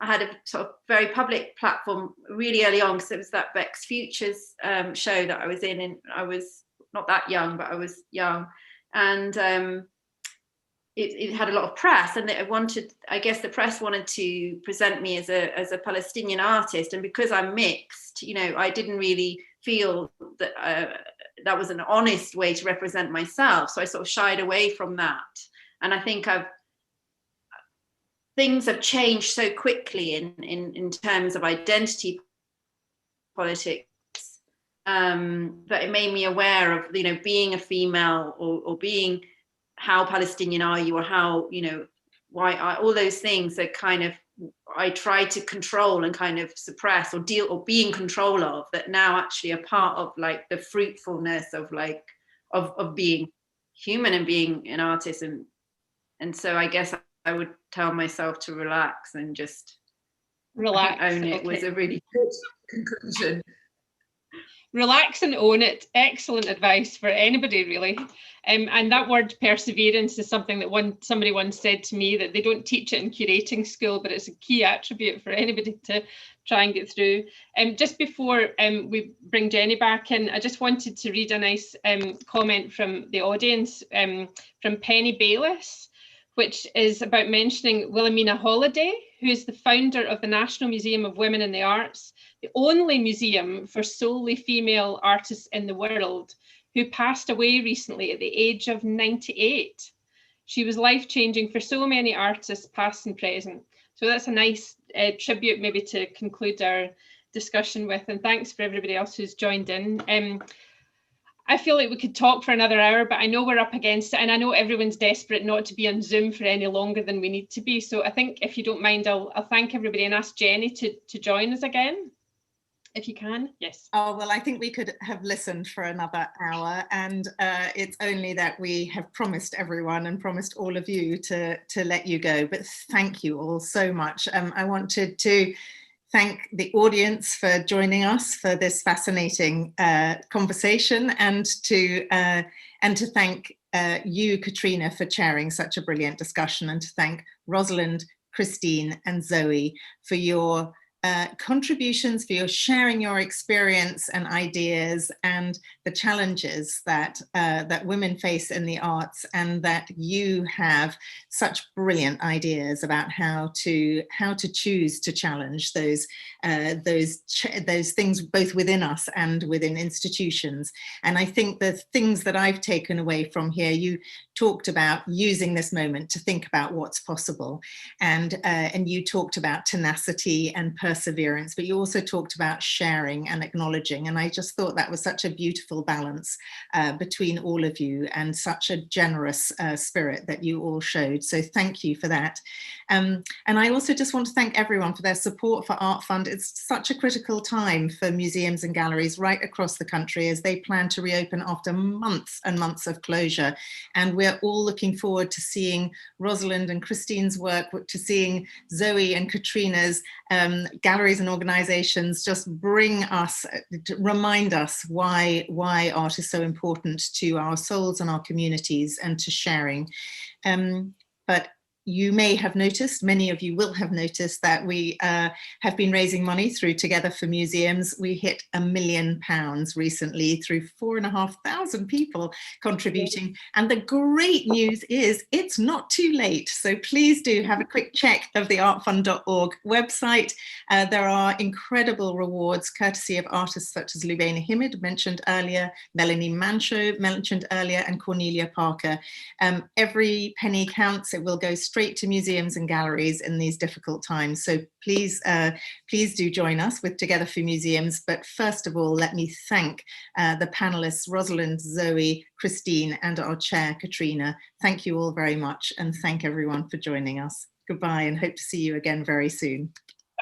I had a sort of very public platform really early on, because it was that Beck's Futures show that I was in, and I was not that young, but I was young. And it had a lot of press, and I guess the press wanted to present me as a Palestinian artist, and because I'm mixed, you know, I didn't really feel that that was an honest way to represent myself, so I sort of shied away from that. And I think things have changed so quickly in terms of identity politics, that it made me aware of, you know, being a female, or being, how Palestinian are you, or how, you know, why all those things that kind of I tried to control and kind of suppress or deal or be in control of, that now actually are part of like the fruitfulness of like of being human and being an artist. And so I guess I would tell myself to relax and just relax, own it. Okay. Was a really good conclusion. Relax and own it. Excellent advice for anybody, really. And that word perseverance is something that somebody once said to me, that they don't teach it in curating school, but it's a key attribute for anybody to try and get through. Just before we bring Jenny back in, I just wanted to read a nice comment from the audience, from Penny Bayliss, which is about mentioning Wilhelmina Holiday, who is the founder of the National Museum of Women in the Arts, the only museum for solely female artists in the world, who passed away recently at the age of 98. She was life-changing for so many artists, past and present. So that's a nice tribute maybe to conclude our discussion with, and thanks for everybody else who's joined in. I feel like we could talk for another hour, but I know we're up against it, and I know everyone's desperate not to be on Zoom for any longer than we need to be. So I think, if you don't mind, I'll thank everybody and ask Jenny to join us again, if you can. Yes. Oh, well, I think we could have listened for another hour, and it's only that we have promised everyone and promised all of you to let you go. But thank you all so much. I wanted to thank the audience for joining us for this fascinating conversation, and to thank you, Katrina, for chairing such a brilliant discussion, and to thank Rosalind, Christine, and Zoe for your contributions, for your sharing your experience and ideas and the challenges that that women face in the arts, and that you have such brilliant ideas about how to choose to challenge those things both within us and within institutions. And I think the things that I've taken away from here, you talked about using this moment to think about what's possible, and you talked about tenacity and perseverance, but you also talked about sharing and acknowledging. And I just thought that was such a beautiful balance between all of you, and such a generous spirit that you all showed. So thank you for that. And I also just want to thank everyone for their support for Art Fund. It's such a critical time for museums and galleries right across the country as they plan to reopen after months and months of closure. And we're all looking forward to seeing Rosalind and Christine's work, to seeing Zoe and Katrina's galleries and organizations just bring us, to remind us why art is so important to our souls and our communities and to sharing. But you may have noticed, many of you will have noticed, that we have been raising money through Together for Museums. We hit £1 million recently through 4,500 people contributing. And the great news is it's not too late. So please do have a quick check of the artfund.org website. There are incredible rewards courtesy of artists such as Lubena Himid, mentioned earlier, Melanie Mancho, mentioned earlier, and Cornelia Parker. Every penny counts. It will go straight to museums and galleries in these difficult times. So please do join us with Together for Museums. But first of all, let me thank the panelists, Rosalind, Zoe, Christine, and our chair, Katrina. Thank you all very much, and thank everyone for joining us. Goodbye, and hope to see you again very soon.